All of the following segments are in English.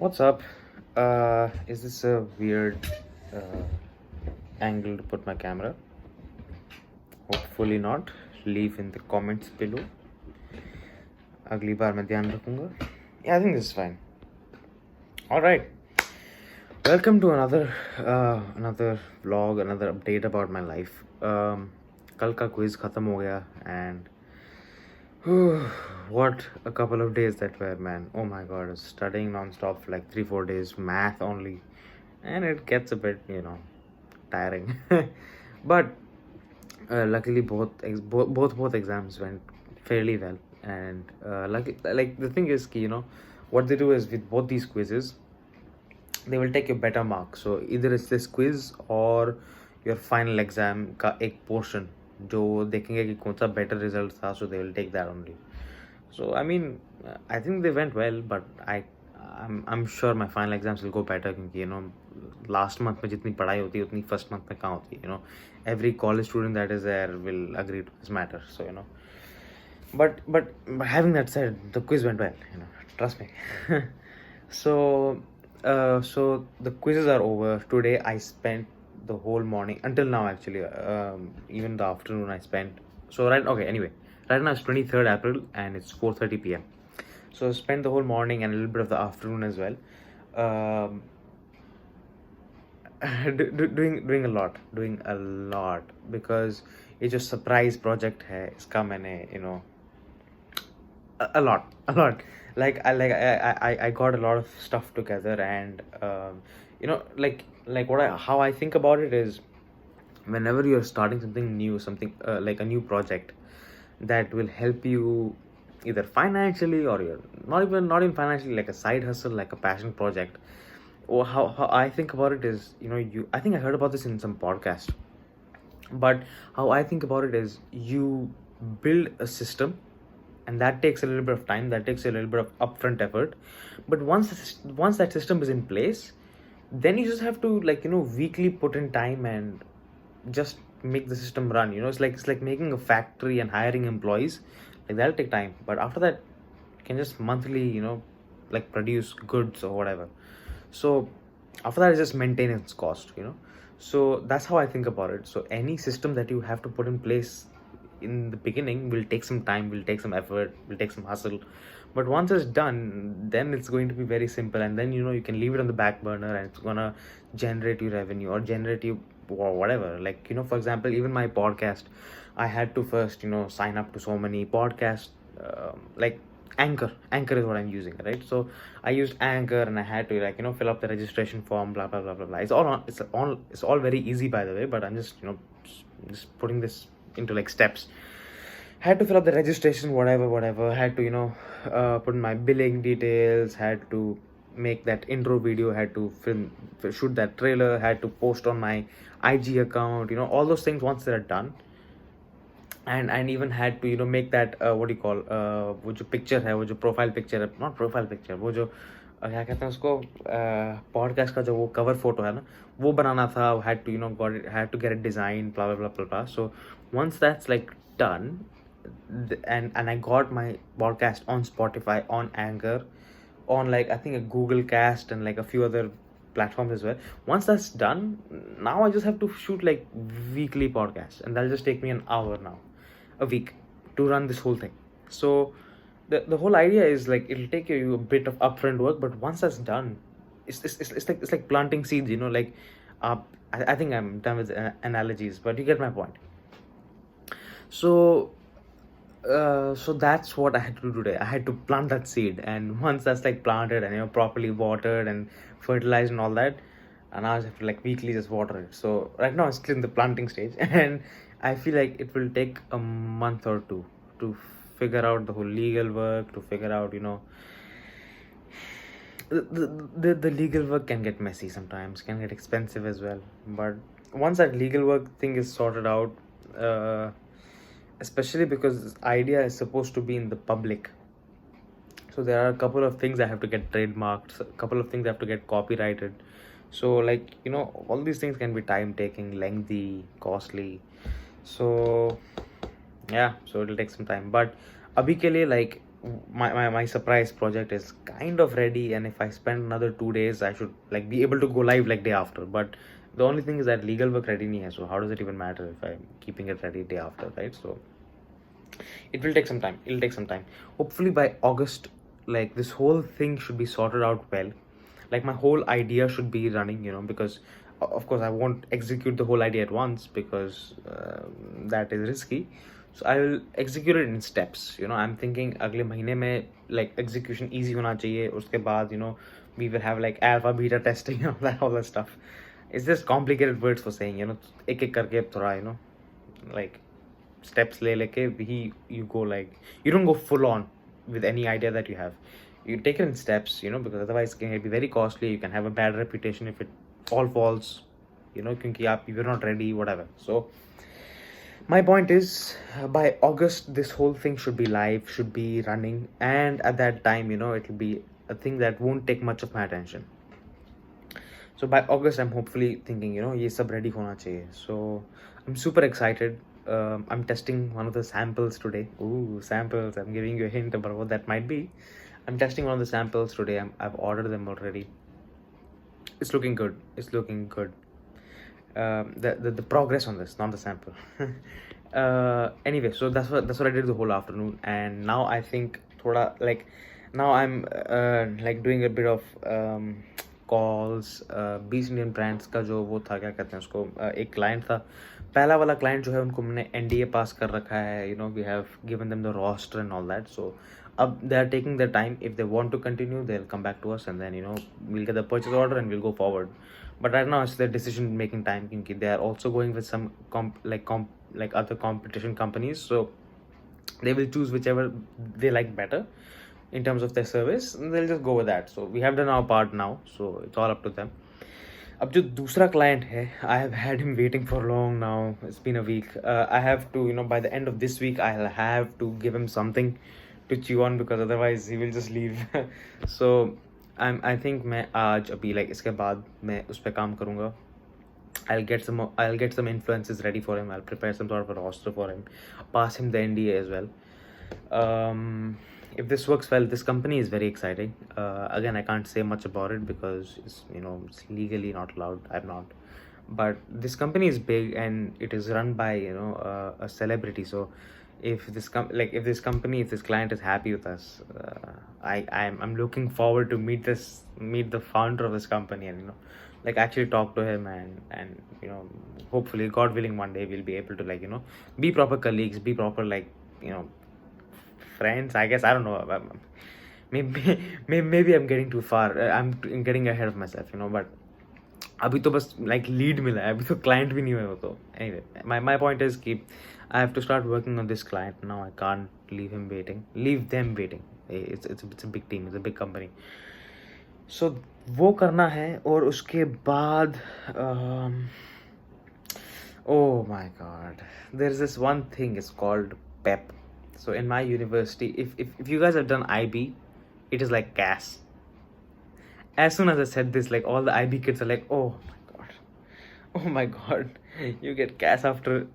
What's up? Is this a weird uh, angle to put my camera? Hopefully not. Leave in the comments below. अगली बार मैं ध्यान रखूंगा. Yeah, I think this is fine. All right. Welcome to another vlog, another update about my life. कल का quiz खत्म हो गया and what a couple of days that were, man. Oh my god, I was studying non-stop for like 3-4 days, math only, and it gets a bit tiring. But luckily both exams went fairly well, and like the thing is what they do is with both these quizzes they will take your better marks. So either it's this quiz or your final exam का एक portion जो देखेंगे कि कौन सा better result था, so they will take that only. So I mean, I think they went well, but I'm sure my final exams will go better क्योंकि last month में जितनी पढ़ाई होती है उतनी first month में कहाँ होती है. Every college student that is there will agree to this matter. So but having that said, the quiz went well. Trust me. So so the quizzes are over. Today I spent the whole morning until now actually, even the afternoon I spent. So anyway, right now it's 23rd April and it's 4:30 p.m. So I spent the whole morning and a little bit of the afternoon as well, doing a lot because ये जो surprise project है इसका मैंने a lot. I got a lot of stuff together, and how I think about it is, whenever you're starting something new, something like a new project that will help you either financially or you're not even financially, like a side hustle, like a passion project. Or how I think about it is, I think I heard about this in some podcast, but how I think about it is you build a system, and that takes a little bit of time, that takes a little bit of upfront effort. But once that system is in place, then you just have to weekly put in time and just make the system run. It's like making a factory and hiring employees. Like, that'll take time, but after that you can just monthly like produce goods or whatever. So after that is just maintenance cost. So that's how I think about it. So any system that you have to put in place in the beginning will take some time, will take some effort, will take some hustle. But once it's done, then it's going to be very simple, and then you can leave it on the back burner and it's gonna generate you revenue or generate you or whatever. Like, for example, even my podcast, I had to first sign up to so many podcasts, like Anchor is what I'm using, right? So I used Anchor, and I had to fill up the registration form, blah blah blah blah blah. It's all very easy, by the way, but I'm just putting this into like steps. Had to fill up the registration, whatever. Had to put in my billing details, had to make that intro video, had to shoot that trailer, had to post on my IG account, all those things. Once they're done, and even had to make that what do you call, वो जो picture है, वो जो profile picture है, not profile picture, वो जो क्या कहते हैं उसको, podcast का जो वो cover photo है ना, वो बनाना था. had to had to get it designed, blah blah blah blah blah. So once that's like done, and I got my podcast on Spotify, on Anchor, on like I think a Google Cast and like a few other platforms as well. Once that's done, now I just have to shoot like weekly podcasts, and that'll just take me an hour now a week to run this whole thing. So the whole idea is like it'll take you a bit of upfront work, but once that's done, it's like planting seeds. Like I think I'm done with analogies, but you get my point. So so that's what I had to do today. I had to plant that seed, and once that's like planted and properly watered and fertilized and all that, and now I just have to like weekly just water it. So right now it's still in the planting stage, and I feel like it will take a month or two to figure out the whole legal work, to figure out the legal work can get messy sometimes, can get expensive as well. But once that legal work thing is sorted out, especially because this idea is supposed to be in the public, so there are a couple of things that have to get trademarked, a couple of things that have to get copyrighted. So like all these things can be time taking, lengthy, costly. So yeah, so it'll take some time, but abhi ke liye, like my surprise project is kind of ready, and if I spend another 2 days, I should like be able to go live like day after. But the only thing is that legal work ready nahi hai, so how does it even matter if I'm keeping it ready day after, right? So it will take some time. It'll take some time. Hopefully by August, like this whole thing should be sorted out well. Like my whole idea should be running, because of course I won't execute the whole idea at once, because that is risky. So I will execute it in steps. I'm thinking अगले महीने में like execution easy होना चाहिए. उसके बाद we will have like alpha beta testing and all that stuff. It's just complicated words for saying एक एक करके थोड़ा like steps le leke you go like, you don't go full on with any idea that you have. You take it in steps, because otherwise it can be very costly. You can have a bad reputation if it all falls, kyunki you're not ready, whatever. So my point is, by August this whole thing should be live, should be running, and at that time it'll be a thing that won't take much of my attention. So by August I'm hopefully thinking ye sab ready hona chahiye. So I'm super excited. I'm testing one of the samples today. Ooh, samples. I'm giving you a hint about what that might be. I'm testing one of the samples today. I've ordered them already. It's looking good. It's looking good. The progress on this, not the sample. Anyway, so that's what I did the whole afternoon, and now I think thoda like now I'm like doing a bit of calls 20 Indian brands का जो वो था, क्या कहते हैं उसको, एक client था, पहला वाला क्लाइंट जो है उनको मैंने एनडीए पास कर रखा है. We have given them the roster and all that. So अब they are taking the time. If they want to continue they will come back to us, and then we'll get the purchase order and we'll go forward. But right now it's their decision making time, क्योंकि they are also going with some like other competition companies, so they will choose whichever they like better in terms of their service, and they'll just go with that. So we have done our part now, so it's all up to them. अब जो दूसरा client है, I have had him waiting for long now. It's been a week. I have to, by the end of this week, I'll have to give him something to chew on, because otherwise he will just leave. So I think मैं आज अभी like इसके बाद मैं उस पर काम करूँगा. I'll get some influences ready for him. I'll prepare some sort of a roster for him, pass him the NDA as well. If this works well, this company is very exciting. Again, I can't say much about it because it's legally not allowed. I'm not. But this company is big and it is run by a celebrity. So if this company, if this client is happy with us, I'm looking forward to meet the founder of this company, and like actually talk to him, and hopefully, God willing, one day we'll be able to be proper colleagues, be proper friends, I guess. I don't know. Maybe I'm getting too far. I'm getting ahead of myself, but अभी तो बस lead मिला है, अभी तो client भी नहीं हुआ. तो anyway, my point is कि I have to start working on this client now. I can't leave them waiting. It's a big team. It's a big company. So वो करना है, और उसके बाद oh my god, there's this one thing, it's called PEP. So in my university, if you guys have done IB, it is like CAS. As soon as I said this, like all the IB kids are like, oh my god, you get CAS after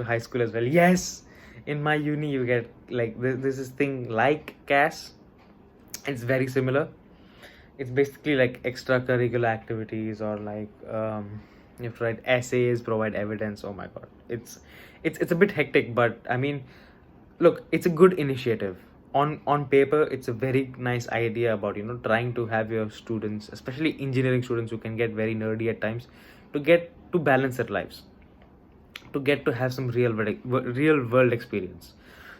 high school as well. Yes, in my uni you get like there's this thing like CAS. It's very similar. It's basically like extracurricular activities, or like you have to write essays, provide evidence. Oh my god, it's a bit hectic, but I mean, look, it's a good initiative. On paper, it's a very nice idea about trying to have your students, especially engineering students who can get very nerdy at times, to get to balance their lives, to get to have some real world experience.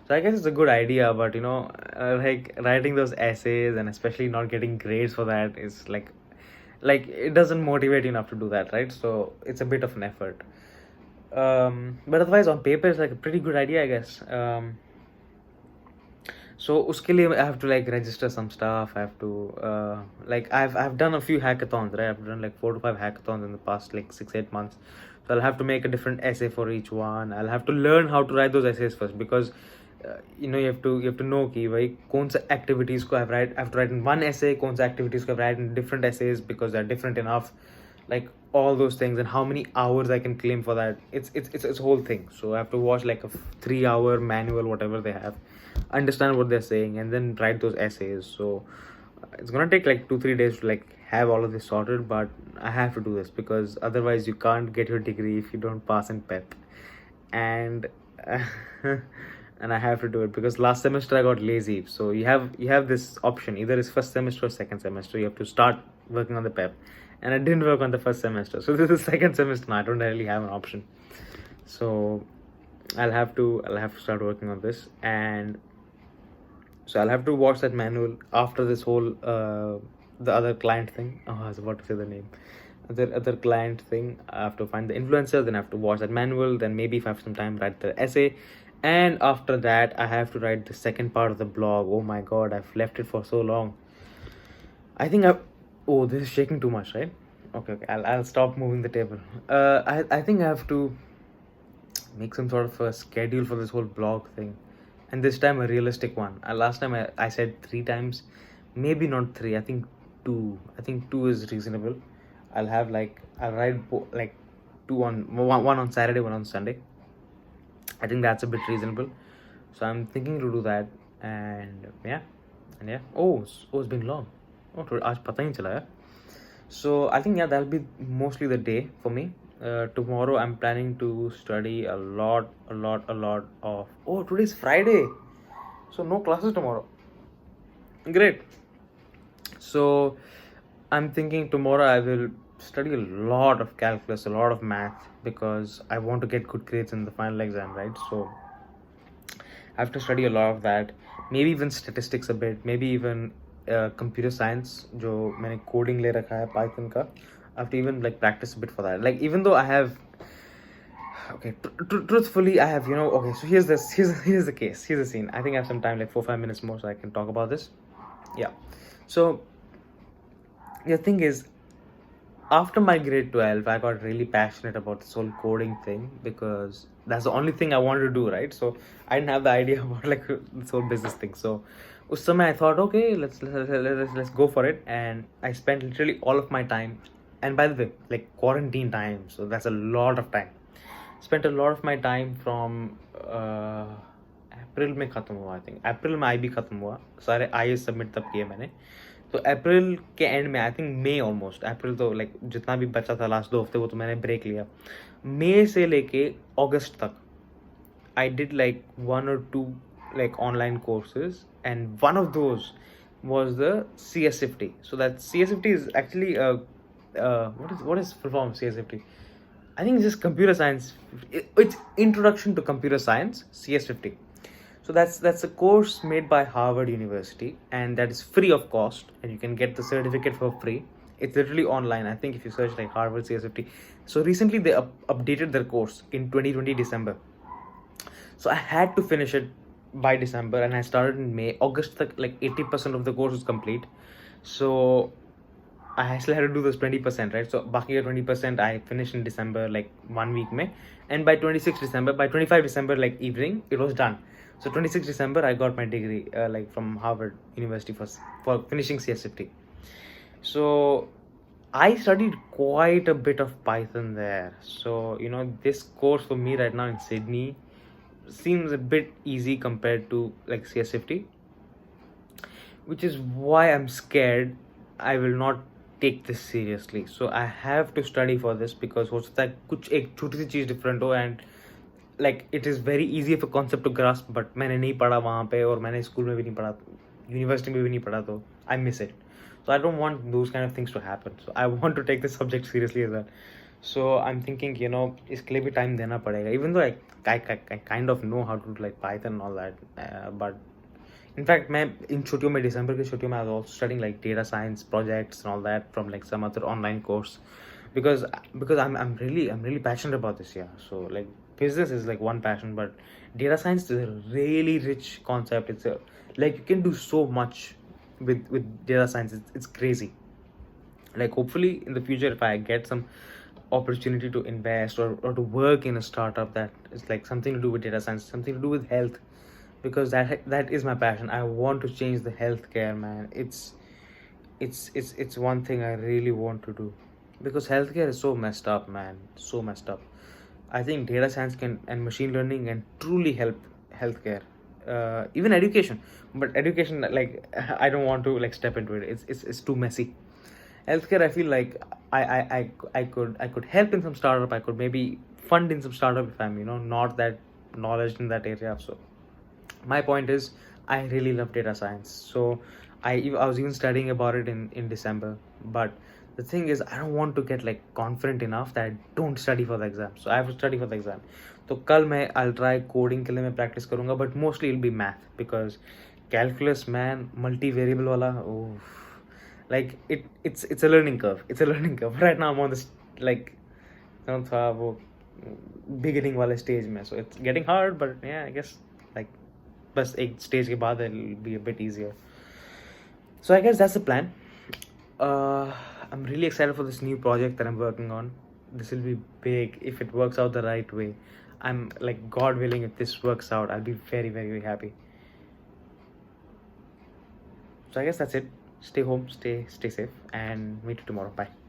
So I guess it's a good idea, but like writing those essays and especially not getting grades for that is like it doesn't motivate you enough to do that, right? So it's a bit of an effort. But otherwise on paper it's like a pretty good idea, I guess. So uske liye I have to like register some stuff. I have to like I've done a few hackathons, right? I've done like 4 to 5 hackathons in the past like 6-8 months. So I'll have to make a different essay for each one. I'll have to learn how to write those essays first, because you have to know कि भाई कौन सा activities को I have to write in one essay, कौन सा activities को I write in different essays because they're different enough, like all those things, and how many hours I can claim for that. It's a whole thing. So I have to watch like a 3-hour manual, whatever they have. understand what they're saying, and then write those essays. So it's gonna take like 2-3 days to like have all of this sorted, but I have to do this because otherwise you can't get your degree if you don't pass in PEP. And and I have to do it because last semester I got lazy. So you have this option, either it's first semester or second semester. You have to start working on the PEP, and I didn't work on the first semester. So this is second semester now. I don't really have an option. So I'll have to start working on this, and so I'll have to watch that manual after this whole the other client thing. Oh, I was about to say the name. Other client thing. I have to find the influencer, then I have to watch that manual, then maybe if I have some time, write the essay. And after that, I have to write the second part of the blog. Oh my god, I've left it for so long. I think I Oh, this is shaking too much, right? Okay. I'll stop moving the table. I think I have to make some sort of a schedule for this whole blog thing, and this time a realistic one. Last time I said 3 times, maybe not three. I think two. I think two is reasonable. I'll write like two on one on Saturday, one on Sunday. I think that's a bit reasonable. So I'm thinking to do that, and yeah. It's been long. Oh, आज पता ही नहीं चला यार. So I think that'll be mostly the day for me. Tomorrow I'm planning to study a lot of. Oh, today's Friday, so no classes tomorrow. Great. So I'm thinking tomorrow I will study a lot of calculus, a lot of math, because I want to get good grades in the final exam, right? So I have to study a lot of that. Maybe even statistics a bit. Maybe even computer science. जो मैंने coding ले रखा है Python का. I have to even like practice a bit for that. Like even though I have, okay, truthfully I have, okay. So here's the case. Here's the scene. I think I have some time, like 4-5 minutes more, so I can talk about this. Yeah. So the thing is, after my grade 12, I got really passionate about this whole coding thing because that's the only thing I wanted to do, right? So I didn't have the idea about like this whole business thing. So उस समय I thought, okay, let's go for it, and I spent literally all of my time. And by the way, like quarantine time, so that's a lot of time. Spent a lot of my time from अप्रैल में ख़त्म हुआ. I think April में IB ख़त्म हुआ. सारे IAS submit तब किए मैंने. तो अप्रैल के एंड में, आई थिंक मई ऑलमोस्ट, अप्रैल तो लाइक जितना भी बचा था लास्ट 2 हफ्ते वो तो मैंने ब्रेक लिया. मई से लेके अगस्त तक I did like 1 or 2 like online courses, and one of those was the CSFT. So that CSFT is actually what is full form of CSFT? I think it's just computer science. It's Introduction to Computer Science, CS50. So that's a course made by Harvard University, and that is free of cost, and you can get the certificate for free. It's literally online. I think if you search like Harvard CS50. So recently they updated their course in 2020 December. So I had to finish it by December, and I started in May. August like 80% of the course was complete. So I still had to do this 20%, right? So baki 20% I finished in December, like 1 week mein, and by 26 December, by 25 December, like evening, it was done. So 26 December I got my degree, like from Harvard University for finishing CS50. So I studied quite a bit of Python there. So this course for me right now in Sydney seems a bit easy compared to like CS50, which is why I'm scared I will not take this seriously. So I have to study for this, because हो सकता है कुछ एक छोटी सी चीज़ different हो, and like it is very easy of a concept to grasp, but मैंने नहीं पढ़ा वहाँ पे, और मैंने स्कूल में भी नहीं पढ़ा, यूनिवर्सिटी में भी नहीं पढ़ा, तो I miss it. So I don't want those kind of things to happen. So I want to take this subject seriously as well. So I'm thinking, इसके लिए भी time देना पड़ेगा. Even though I kind of know how to like Python and all that, but in fact मैं इन छुट्टियों में, दिसंबर की छुट्टियों में, I was also studying like data science projects and all that from like some other online course, because I'm really passionate about this. Yeah. So like business is like one passion, but data science is a really rich concept. It's like you can do so much with data science. It's crazy. Like hopefully in the future, if I get some opportunity to invest or to work in a startup that is like something to do with data science, something to do with health, because that is my passion. I want to change the healthcare, man. It's one thing I really want to do, because healthcare is so messed up, man. So messed up. I think data science and machine learning can truly help healthcare even education. But education, like, I don't want to like step into it. It's too messy. Healthcare, I feel like I could help in some startup. I could maybe fund in some startup if I'm not that knowledge in that area. So my point is, I really love data science. So I was even studying about it in December. But the thing is, I don't want to get like confident enough that I don't study for the exam. So I have to study for the exam. तो कल मैं I'll try coding के लिए मैं practice करूँगा, but mostly it'll be math, because calculus, man, multivariable वाला, like it's a learning curve. It's a learning curve. Right now I'm on this like थोड़ा वो beginning वाले stage में, so it's getting hard, but yeah, I guess like बस एक stage के बाद it'll be a bit easier. So I guess that's the plan. I'm really excited for this new project that I'm working on. This will be big if it works out the right way. I'm like, God willing, if this works out, I'll be very, very, very happy. So I guess that's it. Stay home, stay safe, and meet you tomorrow. Bye.